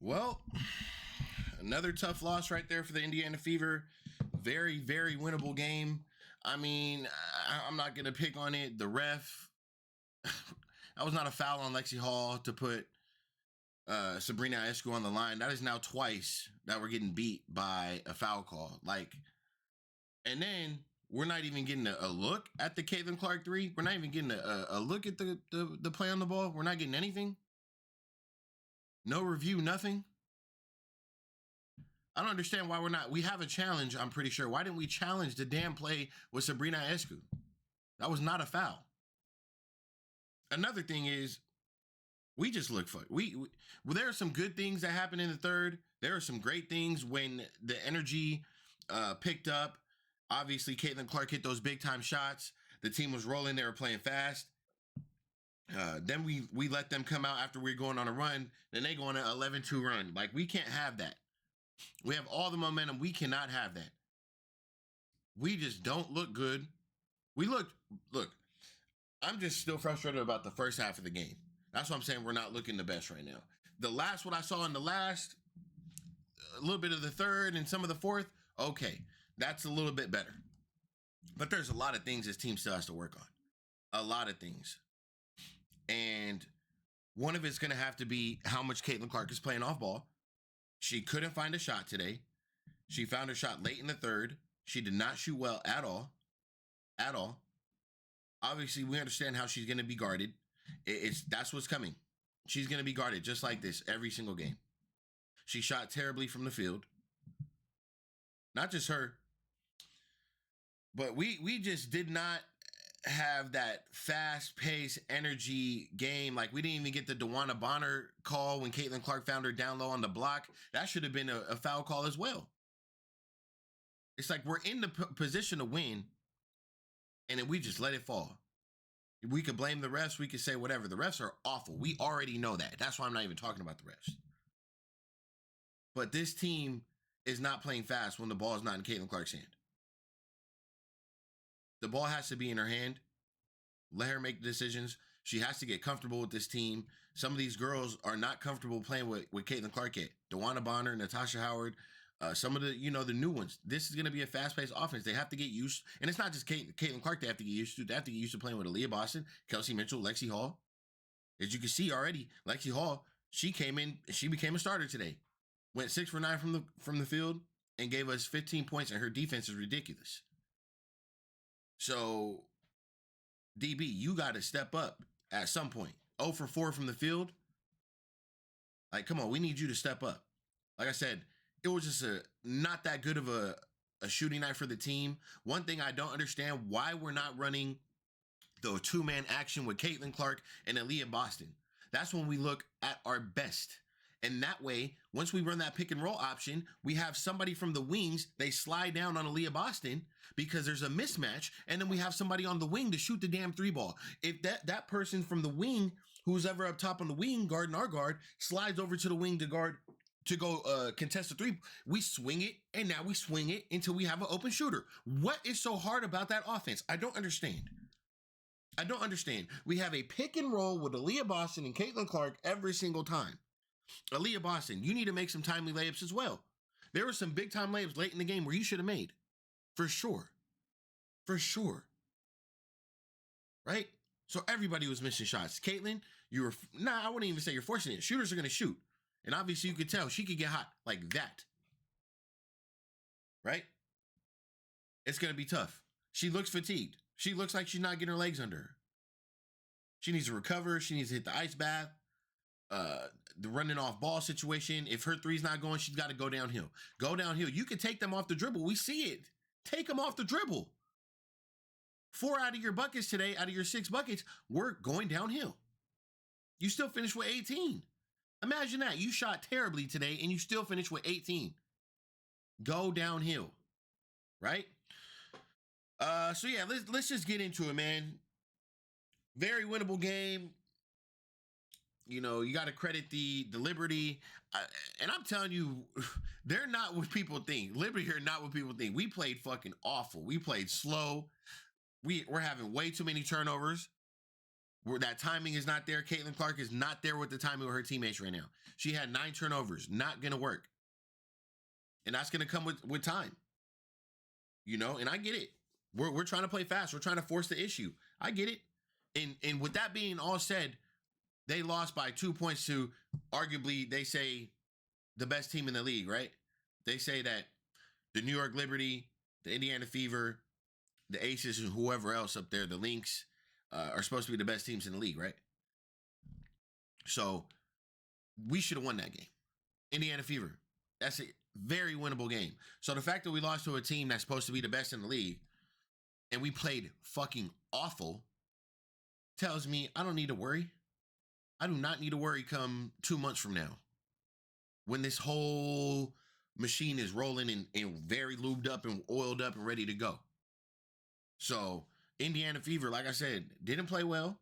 Well, another tough loss right there for the Indiana Fever. Very, very winnable game. I mean, I'm not going to pick on it. The ref, that was not a foul on Lexi Hall to put Sabrina Escu on the line. That is now twice that we're getting beat by a foul call. And then we're not even getting a look at the Caitlin Clark three. We're not even getting a look at the play on the ball. We're not getting anything. No review, nothing. I don't understand why we're not. We have a challenge, I'm pretty sure. Why didn't we challenge the damn play with Sabrina Escu? That was not a foul. Another thing is, we just look for well, there are some good things that happened in the third. There are some great things when the energy picked up. Obviously, Caitlin Clark hit those big time shots. The team was rolling. They were playing fast. Then we let them come out after we were going on a run. Then they go on an 11-2 run. Like, we can't have that. We have all the momentum. We cannot have that. We just don't look good. Look, I'm just still frustrated about the first half of the game. That's what I'm saying. We're not looking the best right now. What I saw in the last, a little bit of the third and some of the fourth, okay, that's a little bit better. But there's a lot of things this team still has to work on. A lot of things. And one of it's going to have to be how much Caitlin Clark is playing off ball. She couldn't find a shot today. She found her shot late in the third. She did not shoot well at all. At all. Obviously, we understand how she's going to be guarded. That's what's coming. She's going to be guarded just like this every single game. She shot terribly from the field. Not just her, but we just did not have that fast-paced energy game. Like, we didn't even get the DeWanna Bonner call when Caitlin Clark found her down low on the block. That should have been a foul call as well. It's like we're in the position to win, and then we just let it fall. We could blame the refs. We could say whatever. The refs are awful. We already know that. That's why I'm not even talking about the refs. But this team is not playing fast when the ball is not in Caitlin Clark's hand. The ball has to be in her hand. Let her make decisions. She has to get comfortable with this team. Some of these girls are not comfortable playing with Caitlin Clark yet. DeWanna Bonner, Natasha Howard, some of the new ones. This is going to be a fast-paced offense. They have to get used, and it's not just Caitlin Clark they have to get used to. They have to get used to playing with Aaliyah Boston, Kelsey Mitchell, Lexi Hall. As you can see already, Lexi Hall, she came in, she became a starter today. Went 6 for 9 from the field and gave us 15 points, and her defense is ridiculous. So, DB, you got to step up at some point. 0 for 4 from the field. Like, come on, we need you to step up. Like I said, it was just not that good of a shooting night for the team. One thing I don't understand, why we're not running the two-man action with Caitlin Clark and Aaliyah Boston. That's when we look at our best. And that way, once we run that pick and roll option, we have somebody from the wings, they slide down on Aaliyah Boston because there's a mismatch, and then we have somebody on the wing to shoot the damn three ball. If that person from the wing, who's ever up top on the wing, guarding our guard, slides over to the wing to guard, to go contest the three, we swing it, and now we swing it until we have an open shooter. What is so hard about that offense? I don't understand. We have a pick and roll with Aaliyah Boston and Caitlin Clark every single time. Aaliyah Boston, you need to make some timely layups as well. There were some big time layups late in the game where you should have made. For sure. Right? So everybody was missing shots. Caitlin, I wouldn't even say you're forcing it. Shooters are going to shoot. And obviously you could tell she could get hot like that. Right? It's going to be tough. She looks fatigued. She looks like she's not getting her legs under her. She needs to recover. She needs to hit the ice bath. The running off ball situation. If her three's not going, she's got to go downhill. You can take them off the dribble. We see it. Take them off the dribble. 4 out of your buckets today, out of your 6 buckets, were going downhill. You still finished with 18. Imagine that. You shot terribly today and you still finished with 18. Go downhill. Right? So yeah, let's just get into it, man. Very winnable game. You know, you got to credit the Liberty. And I'm telling you, they're not what people think. Liberty are not what people think. We played fucking awful. We played slow. We're having way too many turnovers. where that timing is not there. Caitlin Clark is not there with the timing with her teammates right now. She had 9 turnovers. Not going to work. And that's going to come with time. You know, and I get it. We're trying to play fast. We're trying to force the issue. I get it. And with that being all said, they lost by 2 points to arguably, they say, the best team in the league, right? They say that the New York Liberty, the Indiana Fever, the Aces, and whoever else up there, the Lynx, are supposed to be the best teams in the league, right? So we should have won that game. Indiana Fever, that's a very winnable game. So the fact that we lost to a team that's supposed to be the best in the league and we played fucking awful tells me I don't need to worry. I do not need to worry come 2 months from now when this whole machine is rolling and very lubed up and oiled up and ready to go. So Indiana Fever, like I said, didn't play well.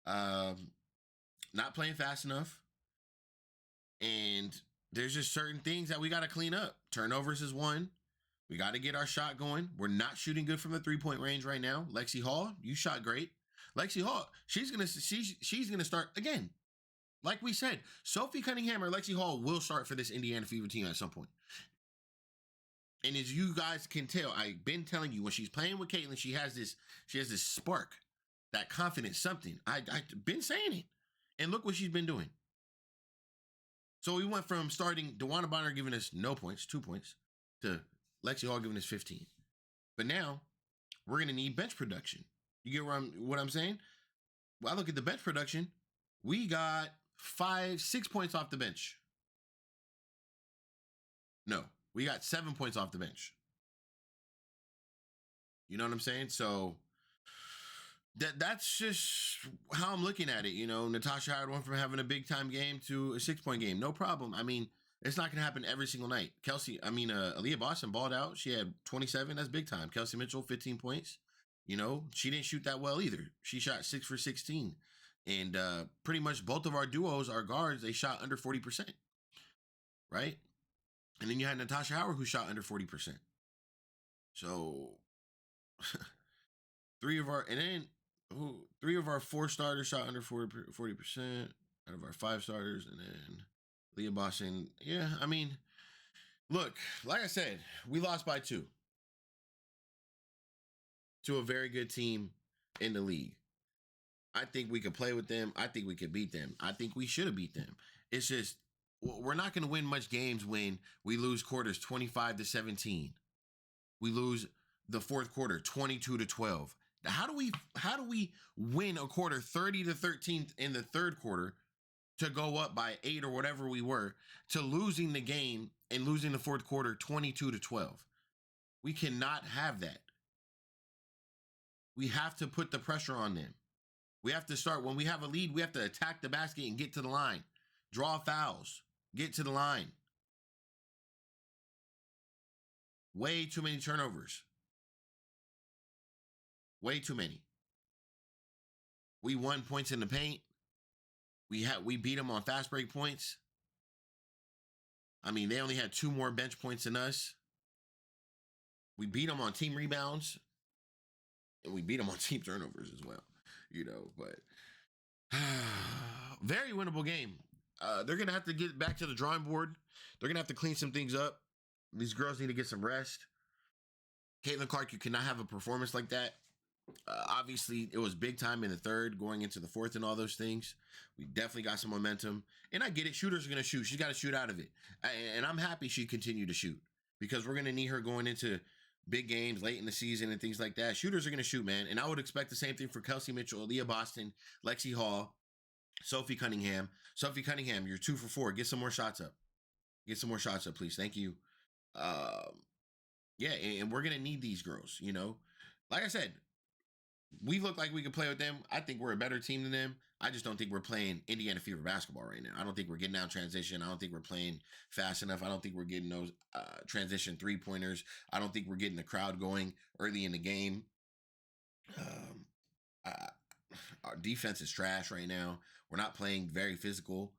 Not playing fast enough. And there's just certain things that we got to clean up. Turnovers is one. We got to get our shot going. We're not shooting good from the 3-point range right now. Lexi Hall, you shot great. Lexi Hall, she's gonna start again. Like we said, Sophie Cunningham or Lexi Hall will start for this Indiana Fever team at some point. And as you guys can tell, I've been telling you, when she's playing with Caitlin, she has this spark, that confidence, something. I've been saying it. And look what she's been doing. So we went from starting DeWanna Bonner giving us no points, 2 points, to Lexi Hall giving us 15. But now we're going to need bench production. You get what I'm saying? Well, I look at the bench production. We got 6 points off the bench. No, we got 7 points off the bench. You know what I'm saying? So that's just how I'm looking at it. You know, Natasha Howard went from having a big time game to a 6-point game. No problem. I mean, it's not going to happen every single night. Aaliyah Boston balled out. She had 27. That's big time. Kelsey Mitchell, 15 points. You know, she didn't shoot that well either. She shot 6 for 16. And pretty much both of our duos, our guards, they shot under 40%. Right? And then you had Natasha Howard who shot under 40%. So three of our 4 starters shot under 40% out of our 5 starters. And then Leah Boston. Yeah, I mean, look, like I said, we lost by 2 to a very good team in the league. I think we could play with them. I think we could beat them. I think we should have beat them. It's just, we're not going to win much games when we lose quarters 25-17. We lose the fourth quarter 22-12. How do we win a quarter 30-13 in the third quarter to go up by 8 or whatever we were, to losing the game and losing the fourth quarter 22-12? We cannot have that. We have to put the pressure on them. We have to start, when we have a lead, we have to attack the basket and get to the line. Draw fouls. Get to the line. Way too many turnovers. Way too many. We won points in the paint. We beat them on fast break points. I mean, they only had 2 more bench points than us. We beat them on team rebounds. And we beat them on team turnovers as well. You know, but very winnable game. They're going to have to get back to the drawing board. They're going to have to clean some things up. These girls need to get some rest. Caitlin Clark, you cannot have a performance like that. Obviously, it was big time in the third, going into the fourth and all those things. We definitely got some momentum. And I get it. Shooters are going to shoot. She's got to shoot out of it. And I'm happy she continued to shoot, because we're going to need her going into big games late in the season and things like that. Shooters are going to shoot, man. And I would expect the same thing for Kelsey Mitchell, Aaliyah Boston, Lexi Hall, Sophie Cunningham. Sophie Cunningham, you're 2 for 4. Get some more shots up. Get some more shots up, please. Thank you. Yeah, and we're going to need these girls, you know. Like I said, we look like we can play with them. I think we're a better team than them. I just don't think we're playing Indiana Fever basketball right now. I don't think we're getting out transition. I don't think we're playing fast enough. I don't think we're getting those transition 3-pointers. I don't think we're getting the crowd going early in the game. Our defense is trash right now. We're not playing very physical.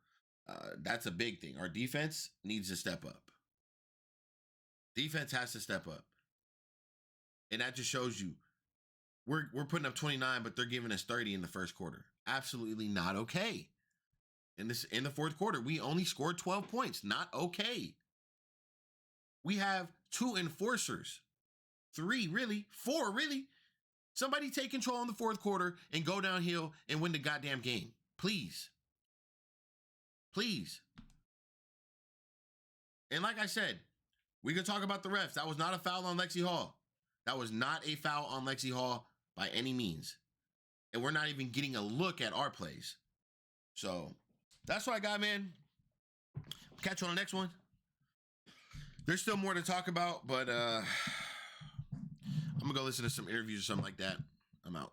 That's a big thing. Our defense needs to step up. Defense has to step up. And that just shows you we're putting up 29, but they're giving us 30 in the first quarter. Absolutely not okay. In the fourth quarter, we only scored 12 points. Not okay. We have 2 enforcers. 3, really. 4, really. Somebody take control in the fourth quarter and go downhill and win the goddamn game. Please. Please. And like I said, we could talk about the refs. That was not a foul on Lexi Hall. That was not a foul on Lexi Hall by any means. And we're not even getting a look at our plays. So that's what I got, man. Catch you on the next one. There's still more to talk about, but I'm going to go listen to some interviews or something like that. I'm out.